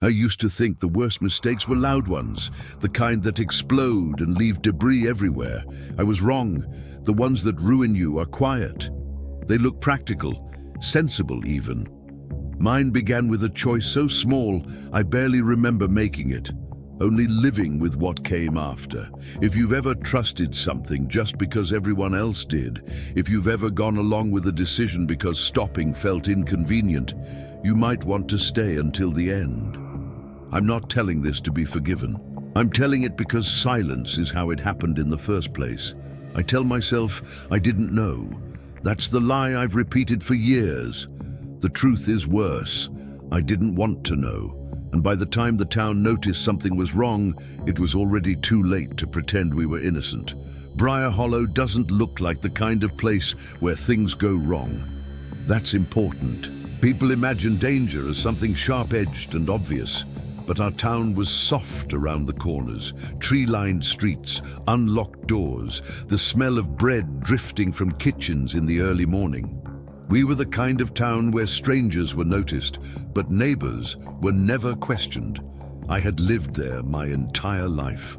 I used to think the worst mistakes were loud ones, the kind that explode and leave debris everywhere. I was wrong. The ones that ruin you are quiet. They look practical, sensible even. Mine began with a choice so small, I barely remember making it, only living with what came after. If you've ever trusted something just because everyone else did, if you've ever gone along with a decision because stopping felt inconvenient, you might want to stay until the end. I'm not telling this to be forgiven. I'm telling it because silence is how it happened in the first place. I tell myself I didn't know. That's the lie I've repeated for years. The truth is worse. I didn't want to know. And by the time the town noticed something was wrong, it was already too late to pretend we were innocent. Briar Hollow doesn't look like the kind of place where things go wrong. That's important. People imagine danger as something sharp-edged and obvious. But our town was soft around the corners, tree-lined streets, unlocked doors, the smell of bread drifting from kitchens in the early morning. We were the kind of town where strangers were noticed, but neighbors were never questioned. I had lived there my entire life.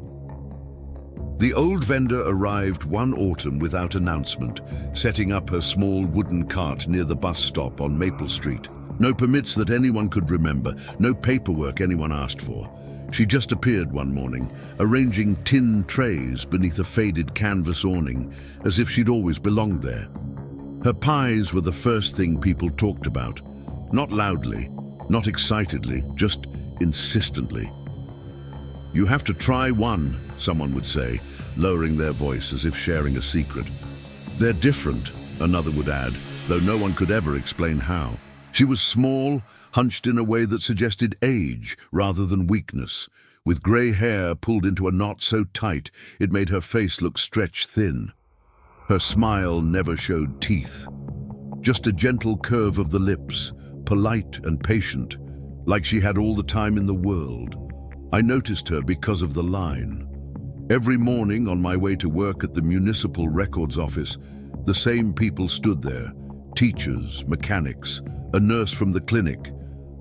The old vendor arrived one autumn without announcement, setting up her small wooden cart near the bus stop on Maple Street. No permits that anyone could remember, no paperwork anyone asked for. She just appeared one morning, arranging tin trays beneath a faded canvas awning, as if she'd always belonged there. Her pies were the first thing people talked about. Not loudly, not excitedly, just insistently. "You have to try one," someone would say, lowering their voice as if sharing a secret. "They're different," another would add, though no one could ever explain how. She was small, hunched in a way that suggested age rather than weakness, with grey hair pulled into a knot so tight it made her face look stretched thin. Her smile never showed teeth, just a gentle curve of the lips, polite and patient, like she had all the time in the world. I noticed her because of the line. Every morning on my way to work at the municipal records office, the same people stood there, teachers, mechanics, a nurse from the clinic,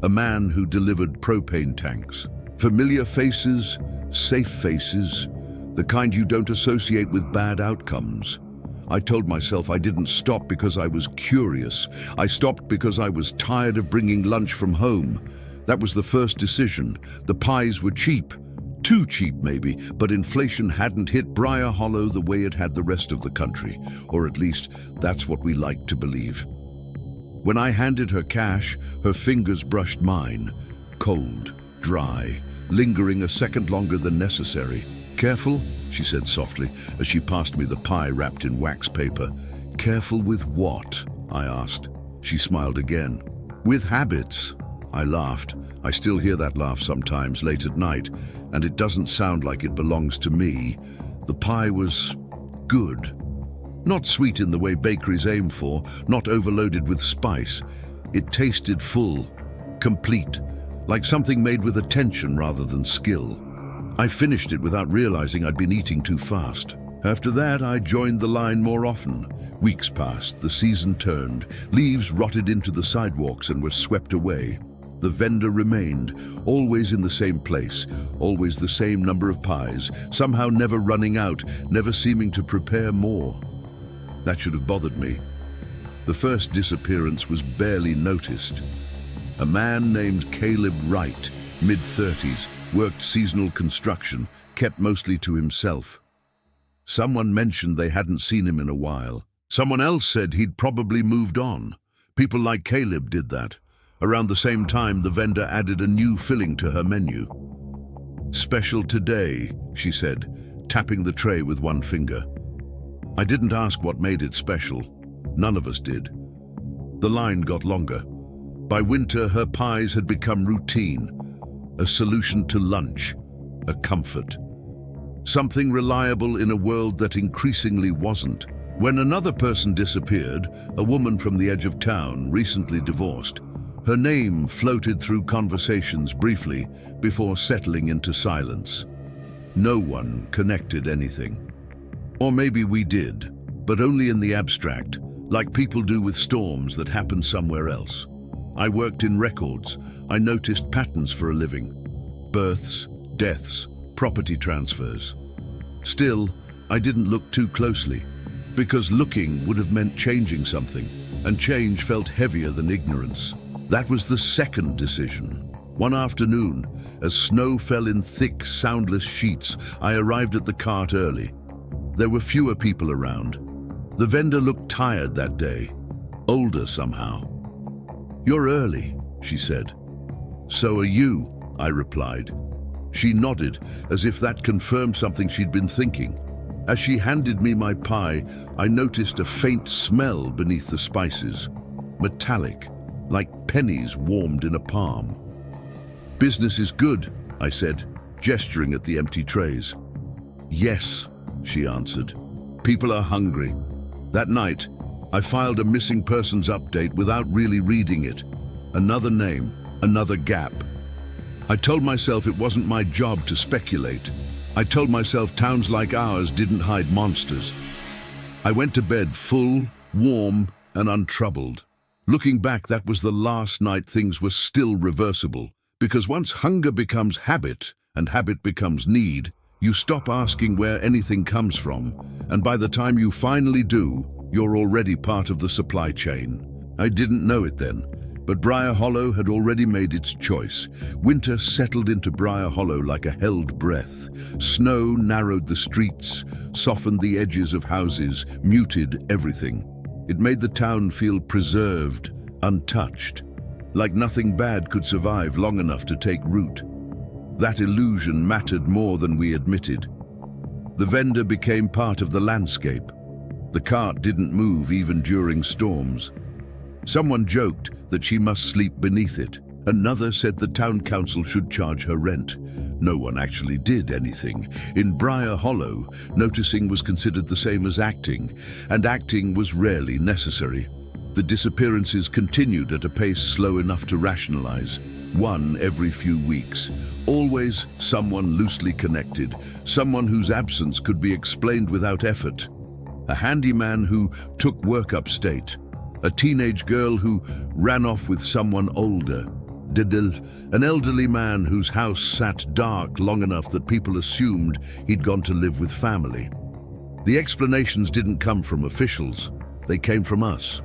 a man who delivered propane tanks. Familiar faces, safe faces, the kind you don't associate with bad outcomes. I told myself I didn't stop because I was curious. I stopped because I was tired of bringing lunch from home. That was the first decision. The pies were cheap. Too cheap, maybe, but inflation hadn't hit Briar Hollow the way it had the rest of the country, or at least that's what we liked to believe. When I handed her cash, her fingers brushed mine, cold, dry, lingering a second longer than necessary. "Careful," she said softly, as she passed me the pie wrapped in wax paper. "Careful with what?" I asked. She smiled again. "With habits." I laughed. I still hear that laugh sometimes late at night, and it doesn't sound like it belongs to me. The pie was good. Not sweet in the way bakeries aim for, not overloaded with spice. It tasted full, complete, like something made with attention rather than skill. I finished it without realizing I'd been eating too fast. After that, I joined the line more often. Weeks passed, the season turned, leaves rotted into the sidewalks and were swept away. The vendor remained, always in the same place, always the same number of pies, somehow never running out, never seeming to prepare more. That should have bothered me. The first disappearance was barely noticed. A man named Caleb Wright, mid-30s, worked seasonal construction, kept mostly to himself. Someone mentioned they hadn't seen him in a while. Someone else said he'd probably moved on. People like Caleb did that. Around the same time, the vendor added a new filling to her menu. "Special today," she said, tapping the tray with one finger. I didn't ask what made it special. None of us did. The line got longer. By winter, her pies had become routine, a solution to lunch, a comfort. Something reliable in a world that increasingly wasn't. When another person disappeared, a woman from the edge of town, recently divorced, her name floated through conversations briefly before settling into silence. No one connected anything. Or maybe we did, but only in the abstract, like people do with storms that happen somewhere else. I worked in records. I noticed patterns for a living. Births, deaths, property transfers. Still, I didn't look too closely, because looking would have meant changing something, and change felt heavier than ignorance. That was the second decision. One afternoon, as snow fell in thick, soundless sheets, I arrived at the cart early. There were fewer people around. The vendor looked tired that day, older somehow. "You're early," she said. "So are you," I replied. She nodded, as if that confirmed something she'd been thinking. As she handed me my pie, I noticed a faint smell beneath the spices. Metallic, like pennies warmed in a palm. "Business is good," I said, gesturing at the empty trays. "Yes," she answered. "People are hungry." That night, I filed a missing persons update without really reading it. Another name, another gap. I told myself it wasn't my job to speculate. I told myself towns like ours didn't hide monsters. I went to bed full, warm, and untroubled. Looking back, that was the last night things were still reversible. Because once hunger becomes habit, and habit becomes need, you stop asking where anything comes from, and by the time you finally do, you're already part of the supply chain. I didn't know it then, but Briar Hollow had already made its choice. Winter settled into Briar Hollow like a held breath. Snow narrowed the streets, softened the edges of houses, muted everything. It made the town feel preserved, untouched, like nothing bad could survive long enough to take root. That illusion mattered more than we admitted. The vendor became part of the landscape. The cart didn't move even during storms. Someone joked that she must sleep beneath it. Another said the town council should charge her rent. No one actually did anything. In Briar Hollow, noticing was considered the same as acting, and acting was rarely necessary. The disappearances continued at a pace slow enough to rationalize. One every few weeks. Always someone loosely connected, someone whose absence could be explained without effort. A handyman who took work upstate. A teenage girl who ran off with someone older. An elderly man whose house sat dark long enough that people assumed he'd gone to live with family. The explanations didn't come from officials. They came from us.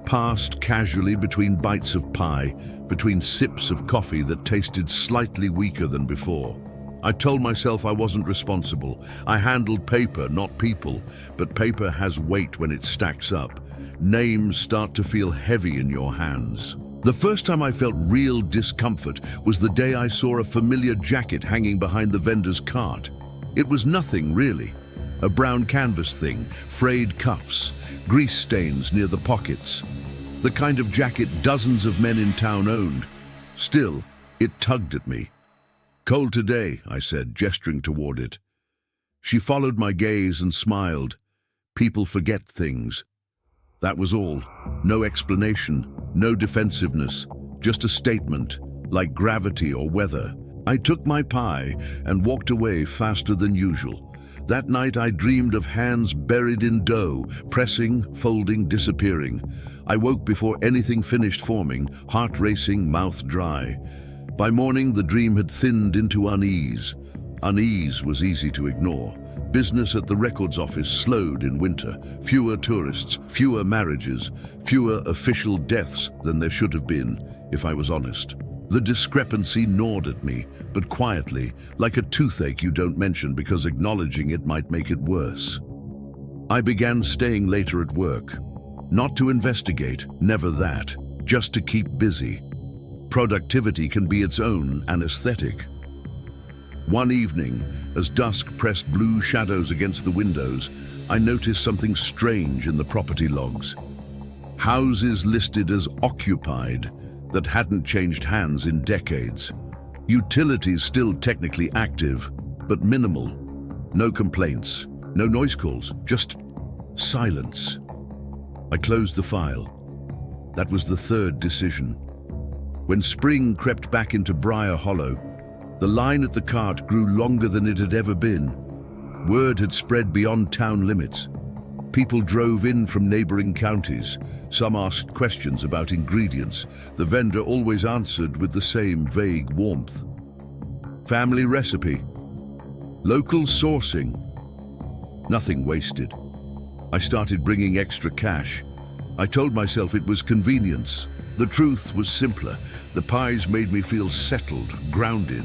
Passed casually between bites of pie, between sips of coffee that tasted slightly weaker than before. I told myself I wasn't responsible. I handled paper, not people, but paper has weight when it stacks up. Names start to feel heavy in your hands. The first time I felt real discomfort was the day I saw a familiar jacket hanging behind the vendor's cart. It was nothing really. A brown canvas thing, frayed cuffs, grease stains near the pockets. The kind of jacket dozens of men in town owned. Still, it tugged at me. "Cold today," I said, gesturing toward it. She followed my gaze and smiled. People forget things. That was all. No explanation, no defensiveness, just a statement, like gravity or weather. I took my pie and walked away faster than usual. That night I dreamed of hands buried in dough, pressing, folding, disappearing. I woke before anything finished forming, heart racing, mouth dry. By morning the dream had thinned into unease. Unease was easy to ignore. Business at the records office slowed in winter. Fewer tourists, fewer marriages, fewer official deaths than there should have been, if I was honest. The discrepancy gnawed at me, but quietly, like a toothache you don't mention because acknowledging it might make it worse. I began staying later at work. Not to investigate, never that, just to keep busy. Productivity can be its own anesthetic. One evening, as dusk pressed blue shadows against the windows, I noticed something strange in the property logs. Houses listed as occupied that hadn't changed hands in decades. Utilities still technically active, but minimal. No complaints, no noise calls, just silence. I closed the file. That was the third decision. When spring crept back into Briar Hollow, the line at the cart grew longer than it had ever been. Word had spread beyond town limits. People drove in from neighboring counties, Some asked questions about ingredients. The vendor always answered with the same vague warmth. Family recipe. Local sourcing. Nothing wasted. I started bringing extra cash. I told myself it was convenience. The truth was simpler. The pies made me feel settled, grounded.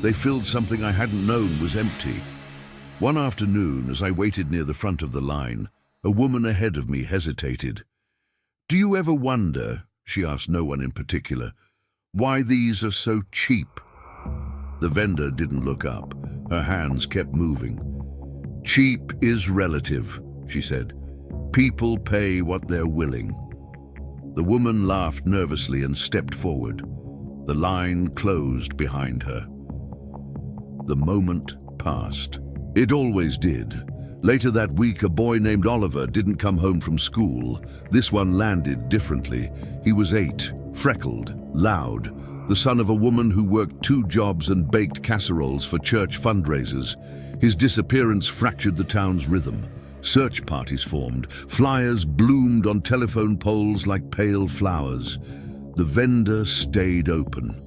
They filled something I hadn't known was empty. One afternoon, as I waited near the front of the line, a woman ahead of me hesitated. "Do you ever wonder," she asked no one in particular, "why these are so cheap?" The vendor didn't look up. Her hands kept moving. "Cheap is relative," she said. "People pay what they're willing." The woman laughed nervously and stepped forward. The line closed behind her. The moment passed. It always did. Later that week, a boy named Oliver didn't come home from school. This one landed differently. He was 8, freckled, loud, the son of a woman who worked 2 jobs and baked casseroles for church fundraisers. His disappearance fractured the town's rhythm. Search parties formed. Flyers bloomed on telephone poles like pale flowers. The vendor stayed open.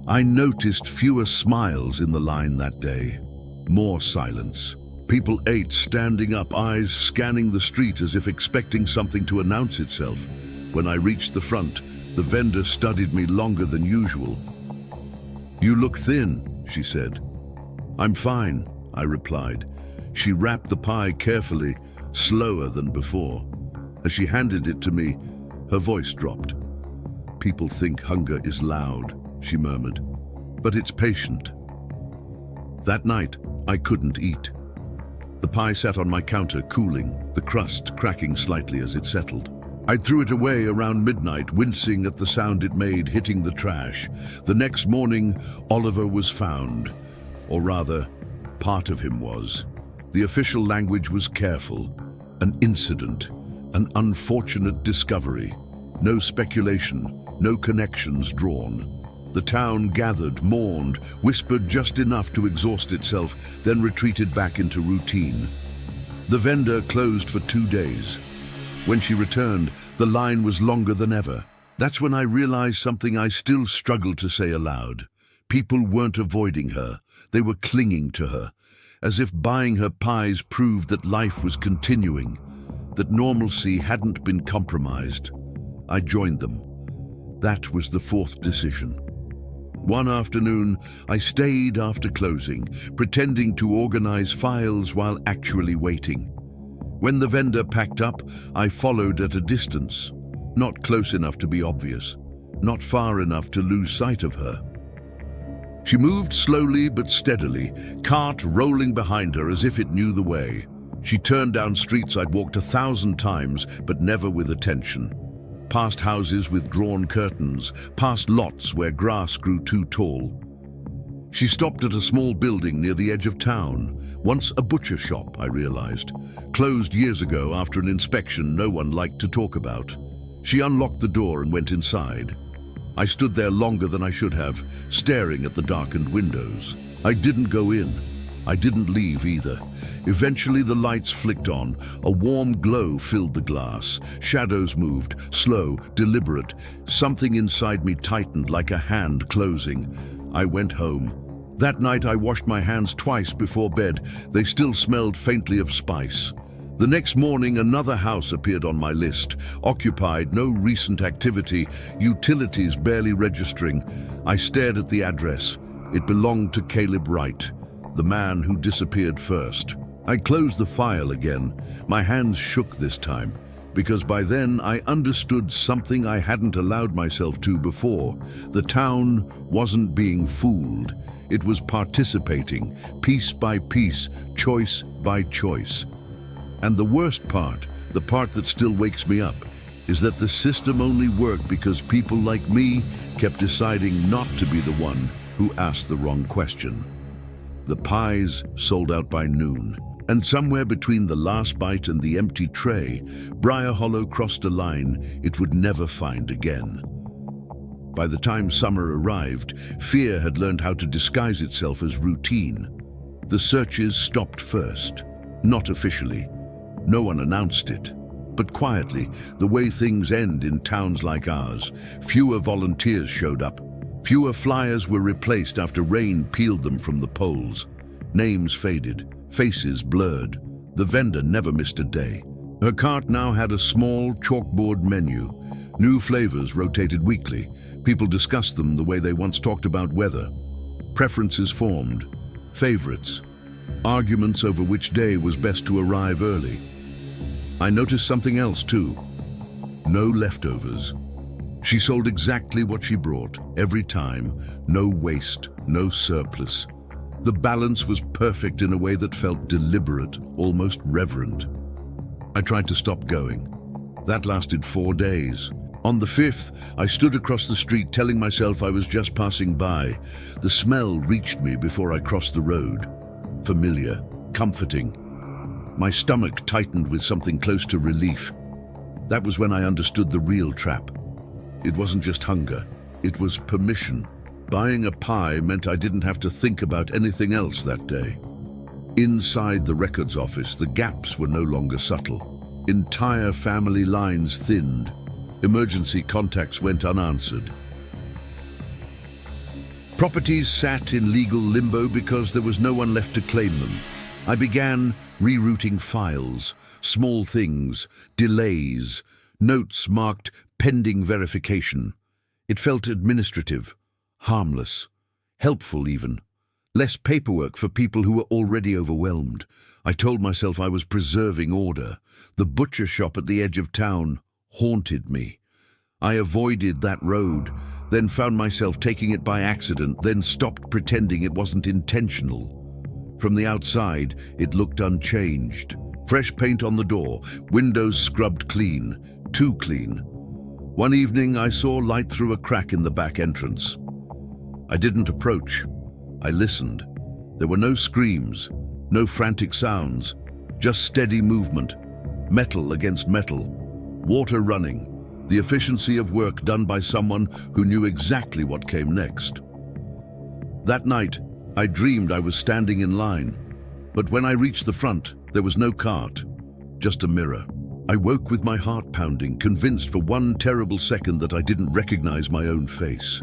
I noticed fewer smiles in the line that day. More silence. People ate, standing up, eyes scanning the street as if expecting something to announce itself. When I reached the front, the vendor studied me longer than usual. "You look thin," she said. "I'm fine," I replied. She wrapped the pie carefully, slower than before. As she handed it to me, her voice dropped. "People think hunger is loud," she murmured, "but it's patient." That night, I couldn't eat. The pie sat on my counter, cooling, the crust cracking slightly as it settled. I threw it away around midnight, wincing at the sound it made hitting the trash. The next morning, Oliver was found. Or rather, part of him was. The official language was careful. An incident, an unfortunate discovery. No speculation, no connections drawn. The town gathered, mourned, whispered just enough to exhaust itself, then retreated back into routine. The vendor closed for 2 days. When she returned, the line was longer than ever. That's when I realized something I still struggled to say aloud. People weren't avoiding her. They were clinging to her, as if buying her pies proved that life was continuing, that normalcy hadn't been compromised. I joined them. That was the 4th decision. One afternoon, I stayed after closing, pretending to organize files while actually waiting. When the vendor packed up, I followed at a distance, not close enough to be obvious, not far enough to lose sight of her. She moved slowly but steadily, cart rolling behind her as if it knew the way. She turned down streets I'd walked 1,000 times, but never with attention. Past houses with drawn curtains, past lots where grass grew too tall. She stopped at a small building near the edge of town, once a butcher shop, I realized, closed years ago after an inspection no one liked to talk about. She unlocked the door and went inside. I stood there longer than I should have, staring at the darkened windows. I didn't go in. I didn't leave either. Eventually the lights flicked on. A warm glow filled the glass. Shadows moved, slow, deliberate. Something inside me tightened like a hand closing. I went home. That night I washed my hands twice before bed. They still smelled faintly of spice. The next morning another house appeared on my list. Occupied, no recent activity, utilities barely registering. I stared at the address. It belonged to Caleb Wright, the man who disappeared first. I closed the file again. My hands shook this time, because by then I understood something I hadn't allowed myself to before. The town wasn't being fooled. It was participating, piece by piece, choice by choice. And the worst part, the part that still wakes me up, is that the system only worked because people like me kept deciding not to be the one who asked the wrong question. The pies sold out by noon. And somewhere between the last bite and the empty tray, Briar Hollow crossed a line it would never find again. By the time summer arrived, fear had learned how to disguise itself as routine. The searches stopped first, not officially. No one announced it. but quietly, the way things end in towns like ours. Fewer volunteers showed up. Fewer flyers were replaced after rain peeled them from the poles. Names faded, faces blurred. The vendor never missed a day. Her cart now had a small chalkboard menu. New flavors rotated weekly. People discussed them the way they once talked about weather. Preferences formed, favorites, arguments over which day was best to arrive early. I noticed something else too. No leftovers. She sold exactly what she brought, every time. No waste, no surplus. The balance was perfect in a way that felt deliberate, almost reverent. I tried to stop going. That lasted 4 days. On the 5th, I stood across the street telling myself I was just passing by. The smell reached me before I crossed the road. Familiar, comforting. My stomach tightened with something close to relief. That was when I understood the real trap. It wasn't just hunger, it was permission. Buying a pie meant I didn't have to think about anything else that day. Inside the records office, the gaps were no longer subtle. Entire family lines thinned. Emergency contacts went unanswered. Properties sat in legal limbo because there was no one left to claim them. I began rerouting files, small things, delays, notes marked pending verification. It felt administrative, harmless, helpful even. Less paperwork for people who were already overwhelmed. I told myself I was preserving order. The butcher shop at the edge of town haunted me. I avoided that road, then found myself taking it by accident, then stopped pretending it wasn't intentional. From the outside, it looked unchanged. Fresh paint on the door, windows scrubbed clean, too clean. One evening, I saw light through a crack in the back entrance. I didn't approach. I listened. There were no screams, no frantic sounds, just steady movement, metal against metal, water running, the efficiency of work done by someone who knew exactly what came next. That night, I dreamed I was standing in line, but when I reached the front, there was no cart, just a mirror. I woke with my heart pounding, convinced for one terrible second that I didn't recognize my own face.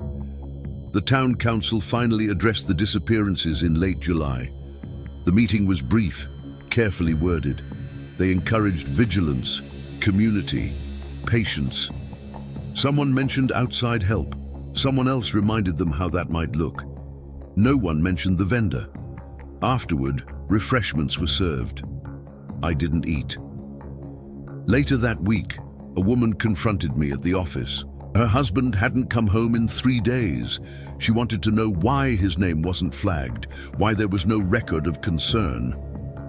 The town council finally addressed the disappearances in late July. The meeting was brief, carefully worded. They encouraged vigilance, community, patience. Someone mentioned outside help. Someone else reminded them how that might look. No one mentioned the vendor. Afterward, refreshments were served. I didn't eat. Later that week, a woman confronted me at the office. Her husband hadn't come home in 3 days. She wanted to know why his name wasn't flagged, why there was no record of concern.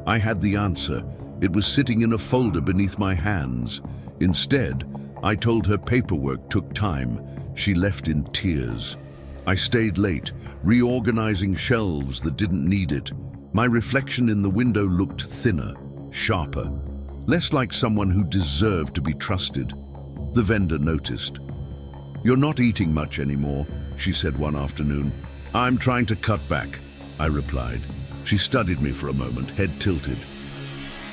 I had the answer. It was sitting in a folder beneath my hands. Instead, I told her paperwork took time. She left in tears. I stayed late, reorganizing shelves that didn't need it. My reflection in the window looked thinner, sharper, less like someone who deserved to be trusted. The vendor noticed. "You're not eating much anymore," she said one afternoon. "I'm trying to cut back," I replied. She studied me for a moment, head tilted.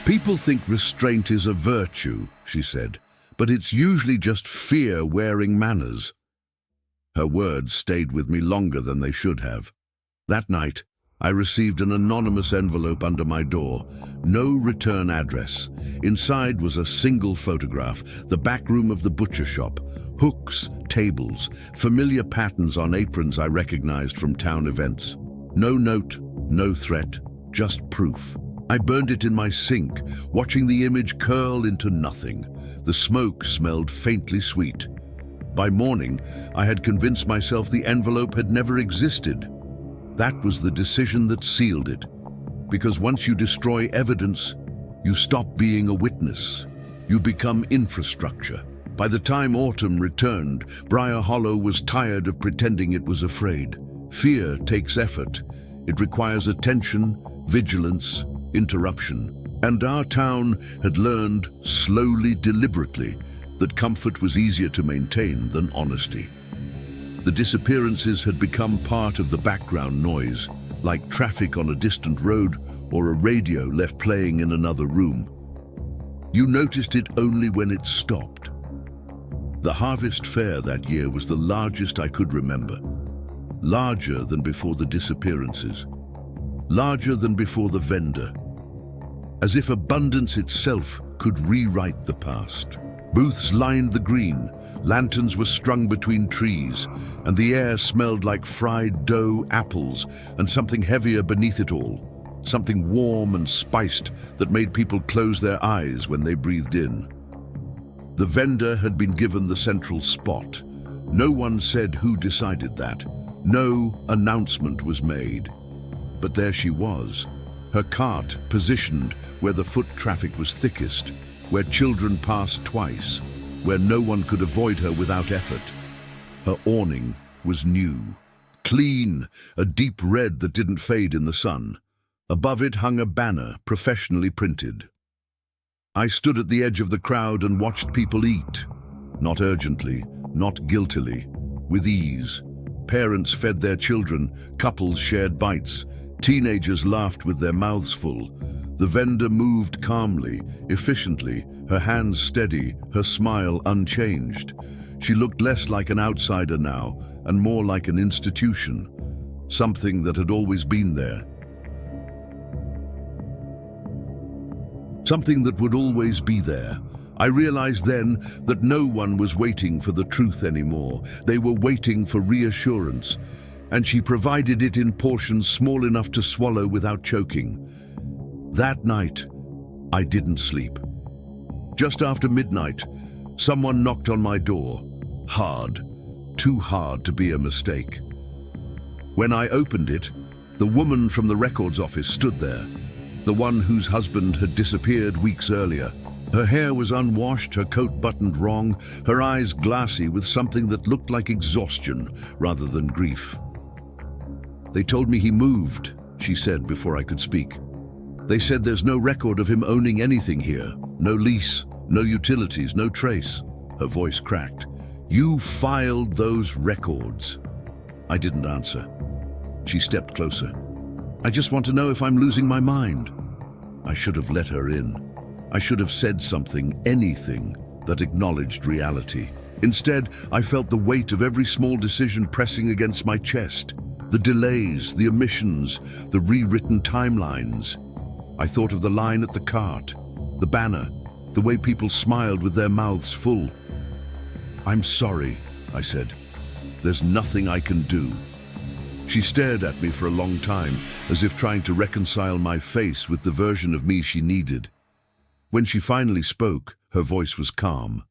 "People think restraint is a virtue," she said, "but it's usually just fear wearing manners." Her words stayed with me longer than they should have. That night, I received an anonymous envelope under my door. No return address. Inside was a single photograph, the back room of the butcher shop. Hooks, tables, familiar patterns on aprons I recognized from town events. No note, no threat, just proof. I burned it in my sink, watching the image curl into nothing. The smoke smelled faintly sweet. By morning, I had convinced myself the envelope had never existed. That was the decision that sealed it. Because once you destroy evidence, you stop being a witness. You become infrastructure. By the time autumn returned, Briar Hollow was tired of pretending it was afraid. Fear takes effort. It requires attention, vigilance, interruption. And our town had learned, slowly, deliberately, that comfort was easier to maintain than honesty. The disappearances had become part of the background noise, like traffic on a distant road or a radio left playing in another room. You noticed it only when it stopped. The harvest fair that year was the largest I could remember. Larger than before the disappearances. Larger than before the vendor. As if abundance itself could rewrite the past. Booths lined the green, lanterns were strung between trees, and the air smelled like fried dough, apples, and something heavier beneath it all. Something warm and spiced that made people close their eyes when they breathed in. The vendor had been given the central spot. No one said who decided that. No announcement was made. But there she was, her cart positioned where the foot traffic was thickest, where children passed twice, where no one could avoid her without effort. Her awning was new, clean, a deep red that didn't fade in the sun. Above it hung a banner, professionally printed. I stood at the edge of the crowd and watched people eat. Not urgently, not guiltily, with ease. Parents fed their children, couples shared bites, teenagers laughed with their mouths full. The vendor moved calmly, efficiently, her hands steady, her smile unchanged. She looked less like an outsider now, and more like an institution, something that had always been there. Something that would always be there. I realized then that no one was waiting for the truth anymore. They were waiting for reassurance, and she provided it in portions small enough to swallow without choking. That night, I didn't sleep. Just after midnight, someone knocked on my door. Hard, too hard to be a mistake. When I opened it, the woman from the records office stood there. The one whose husband had disappeared weeks earlier. Her hair was unwashed, her coat buttoned wrong, her eyes glassy with something that looked like exhaustion rather than grief. "They told me he moved," she said before I could speak. "They said there's no record of him owning anything here. No lease, no utilities, no trace." Her voice cracked. "You filed those records." I didn't answer. She stepped closer. "I just want to know if I'm losing my mind." I should have let her in. I should have said something, anything, that acknowledged reality. Instead, I felt the weight of every small decision pressing against my chest. The delays, the omissions, the rewritten timelines. I thought of the line at the cart, the banner, the way people smiled with their mouths full. "I'm sorry," I said. "There's nothing I can do." She stared at me for a long time, as if trying to reconcile my face with the version of me she needed. When she finally spoke, her voice was calm.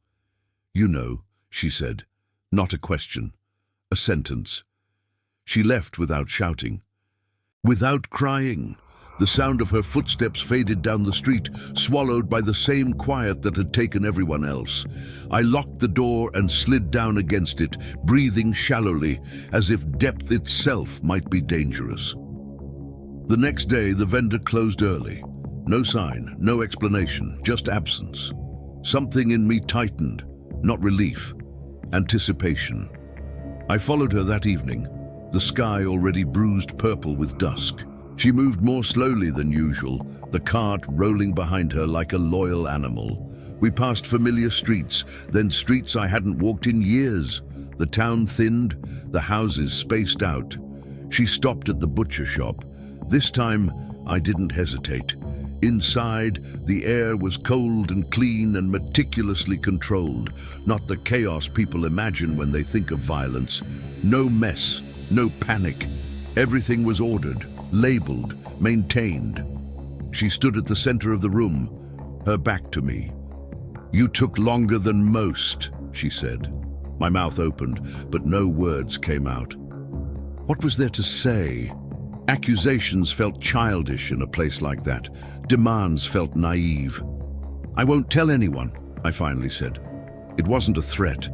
"You know," she said, not a question, a sentence. She left without shouting, without crying. The sound of her footsteps faded down the street, swallowed by the same quiet that had taken everyone else. I locked the door and slid down against it, breathing shallowly, as if depth itself might be dangerous. The next day, the vendor closed early. No sign, no explanation, just absence. Something in me tightened, not relief, anticipation. I followed her that evening, the sky already bruised purple with dusk. She moved more slowly than usual, the cart rolling behind her like a loyal animal. We passed familiar streets, then streets I hadn't walked in years. The town thinned, the houses spaced out. She stopped at the butcher shop. This time, I didn't hesitate. Inside, the air was cold and clean and meticulously controlled, not the chaos people imagine when they think of violence. No mess, no panic. Everything was ordered, labeled, maintained. She stood at the center of the room, her back to me. "You took longer than most," she said. My mouth opened, but no words came out. What was there to say? Accusations felt childish in a place like that. Demands felt naive. "I won't tell anyone," I finally said. It wasn't a threat.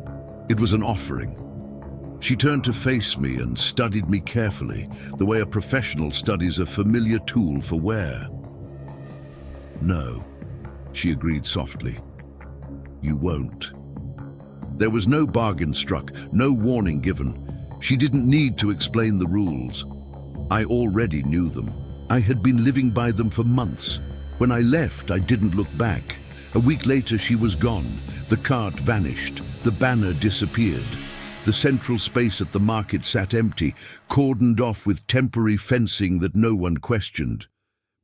It was an offering. She turned to face me and studied me carefully, the way a professional studies a familiar tool for wear. "No," she agreed softly. "You won't." There was no bargain struck, no warning given. She didn't need to explain the rules. I already knew them. I had been living by them for months. When I left, I didn't look back. A week later, she was gone. The cart vanished. The banner disappeared. The central space at the market sat empty, cordoned off with temporary fencing that no one questioned.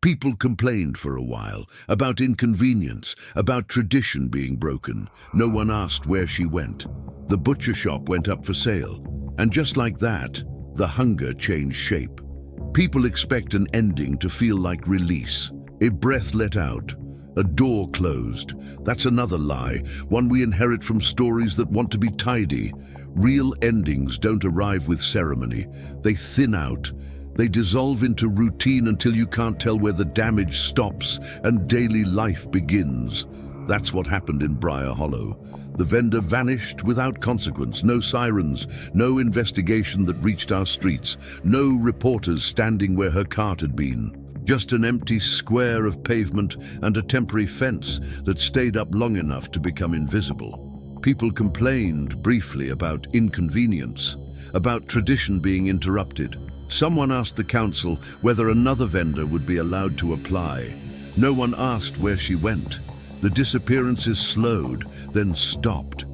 People complained for a while, about inconvenience, about tradition being broken. No one asked where she went. The butcher shop went up for sale. And just like that, the hunger changed shape. People expect an ending to feel like release. A breath let out. A door closed. That's another lie, one we inherit from stories that want to be tidy. Real endings don't arrive with ceremony. They thin out. They dissolve into routine until you can't tell where the damage stops and daily life begins. That's what happened in Briar Hollow. The vendor vanished without consequence. No sirens, no investigation that reached our streets, no reporters standing where her cart had been. Just an empty square of pavement and a temporary fence that stayed up long enough to become invisible. People complained briefly about inconvenience, about tradition being interrupted. Someone asked the council whether another vendor would be allowed to apply. No one asked where she went. The disappearances slowed, then stopped.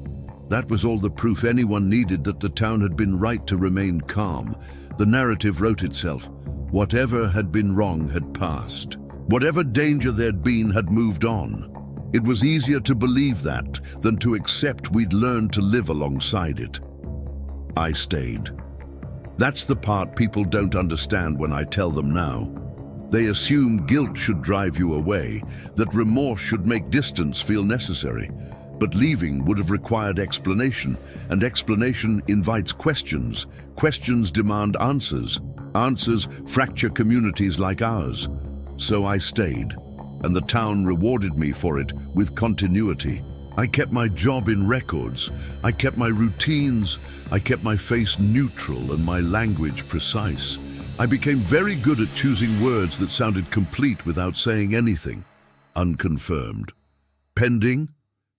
That was all the proof anyone needed that the town had been right to remain calm. The narrative wrote itself. Whatever had been wrong had passed. Whatever danger there'd been had moved on. It was easier to believe that than to accept we'd learned to live alongside it. I stayed. That's the part people don't understand when I tell them now. They assume guilt should drive you away, that remorse should make distance feel necessary. But leaving would have required explanation, and explanation invites questions. Questions demand answers. Answers fracture communities like ours. So I stayed, and the town rewarded me for it with continuity. I kept my job in records. I kept my routines. I kept my face neutral and my language precise. I became very good at choosing words that sounded complete without saying anything. Unconfirmed. Pending.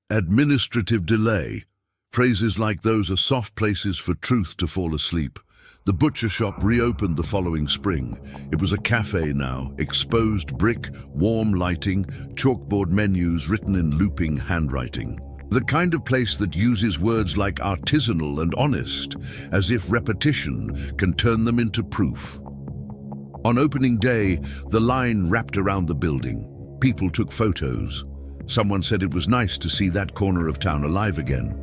Administrative delay. Phrases like those are soft places for truth to fall asleep. The butcher shop reopened the following spring. It was a cafe now, exposed brick, warm lighting, chalkboard menus written in looping handwriting. The kind of place that uses words like artisanal and honest, as if repetition can turn them into proof. On opening day, the line wrapped around the building. People took photos. Someone said it was nice to see that corner of town alive again.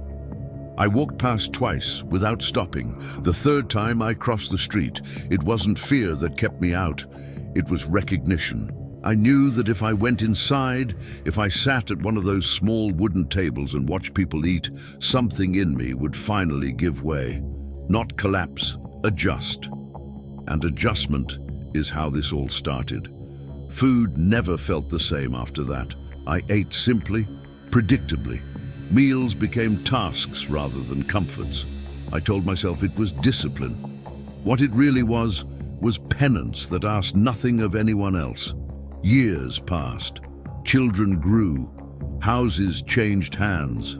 I walked past twice without stopping. The third time I crossed the street, it wasn't fear that kept me out. It was recognition. I knew that if I went inside, if I sat at one of those small wooden tables and watched people eat, something in me would finally give way. Not collapse, adjust. And adjustment is how this all started. Food never felt the same after that. I ate simply, predictably. Meals became tasks rather than comforts. I told myself it was discipline. What it really was penance that asked nothing of anyone else. Years passed. Children grew. Houses changed hands.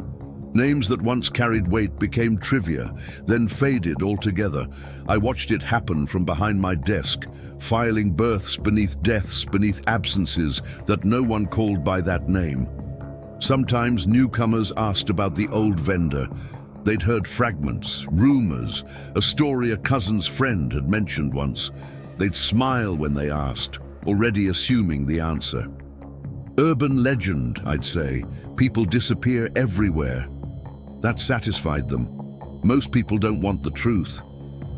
Names that once carried weight became trivia, then faded altogether. I watched it happen from behind my desk, filing births beneath deaths, beneath absences that no one called by that name. Sometimes newcomers asked about the old vendor. They'd heard fragments, rumors, a story a cousin's friend had mentioned once. They'd smile when they asked, already assuming the answer. Urban legend, I'd say. People disappear everywhere. That satisfied them. Most people don't want the truth.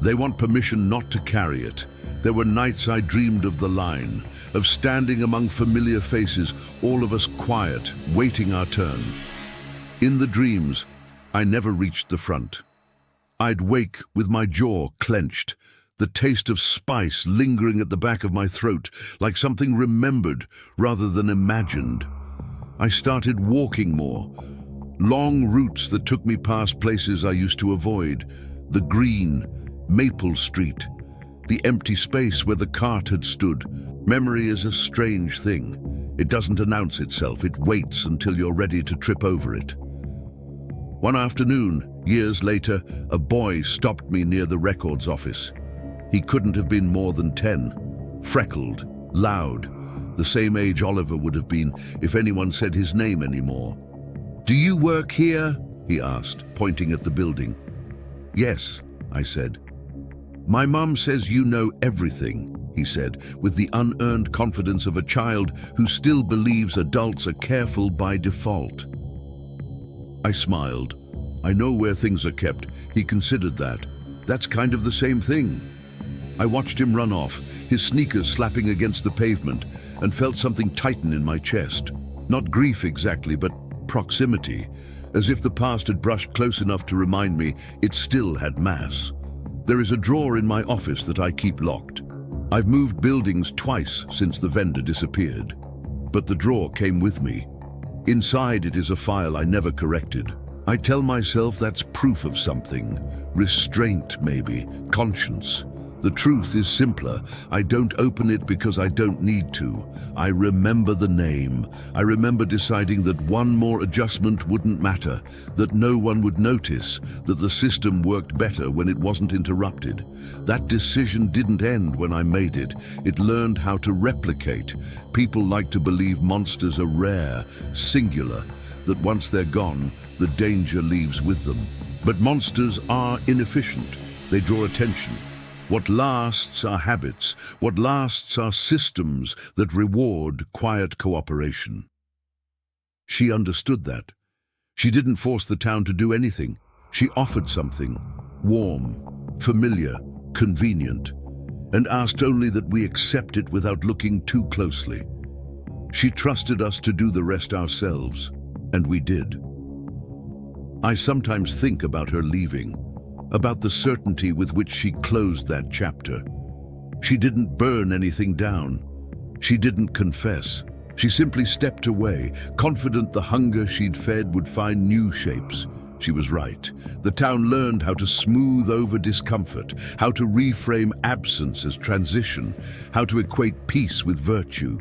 They want permission not to carry it. There were nights I dreamed of the line, of standing among familiar faces, all of us quiet, waiting our turn. In the dreams, I never reached the front. I'd wake with my jaw clenched, the taste of spice lingering at the back of my throat, like something remembered rather than imagined. I started walking more. Long routes that took me past places I used to avoid. The green, Maple Street, the empty space where the cart had stood. Memory is a strange thing. It doesn't announce itself. It waits until you're ready to trip over it. One afternoon, years later, a boy stopped me near the records office. He couldn't have been more than 10. Freckled, loud, the same age Oliver would have been if anyone said his name anymore. "Do you work here?" he asked, pointing at the building. "Yes," I said. "My mum says you know everything," he said, with the unearned confidence of a child who still believes adults are careful by default. I smiled. "I know where things are kept." He considered that. "That's kind of the same thing." I watched him run off, his sneakers slapping against the pavement, and felt something tighten in my chest. Not grief exactly, but proximity, as if the past had brushed close enough to remind me it still had mass. There is a drawer in my office that I keep locked. I've moved buildings twice since the vendor disappeared, but the drawer came with me. Inside it is a file I never corrected. I tell myself that's proof of something. Restraint, maybe. Conscience. The truth is simpler. I don't open it because I don't need to. I remember the name. I remember deciding that one more adjustment wouldn't matter, that no one would notice, that the system worked better when it wasn't interrupted. That decision didn't end when I made it. It learned how to replicate. People like to believe monsters are rare, singular, that once they're gone, the danger leaves with them. But monsters are inefficient. They draw attention. What lasts are habits. What lasts are systems that reward quiet cooperation. She understood that. She didn't force the town to do anything. She offered something, warm, familiar, convenient, and asked only that we accept it without looking too closely. She trusted us to do the rest ourselves, and we did. I sometimes think about her leaving, about the certainty with which she closed that chapter. She didn't burn anything down. She didn't confess. She simply stepped away, confident the hunger she'd fed would find new shapes. She was right. The town learned how to smooth over discomfort, how to reframe absence as transition, how to equate peace with virtue.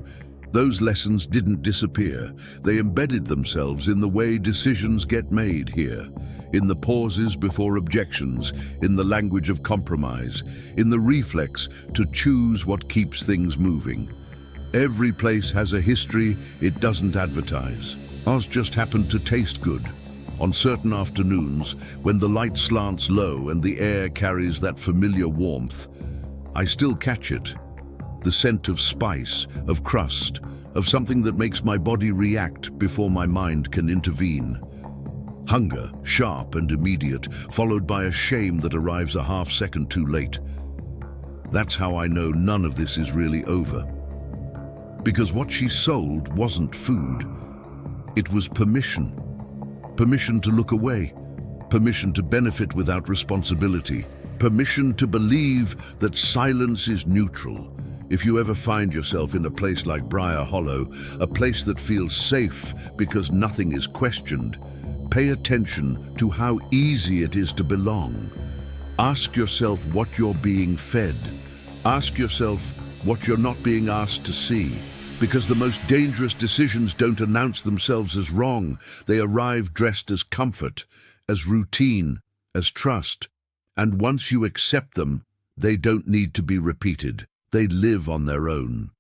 Those lessons didn't disappear. They embedded themselves in the way decisions get made here, in the pauses before objections, in the language of compromise, in the reflex to choose what keeps things moving. Every place has a history it doesn't advertise. Ours just happened to taste good. On certain afternoons, when the light slants low and the air carries that familiar warmth, I still catch it. The scent of spice, of crust, of something that makes my body react before my mind can intervene. Hunger, sharp and immediate, followed by a shame that arrives a half-second too late. That's how I know none of this is really over. Because what she sold wasn't food. It was permission. Permission to look away. Permission to benefit without responsibility. Permission to believe that silence is neutral. If you ever find yourself in a place like Briar Hollow, a place that feels safe because nothing is questioned, pay attention to how easy it is to belong. Ask yourself what you're being fed. Ask yourself what you're not being asked to see. Because the most dangerous decisions don't announce themselves as wrong. They arrive dressed as comfort, as routine, as trust. And once you accept them, they don't need to be repeated. They live on their own.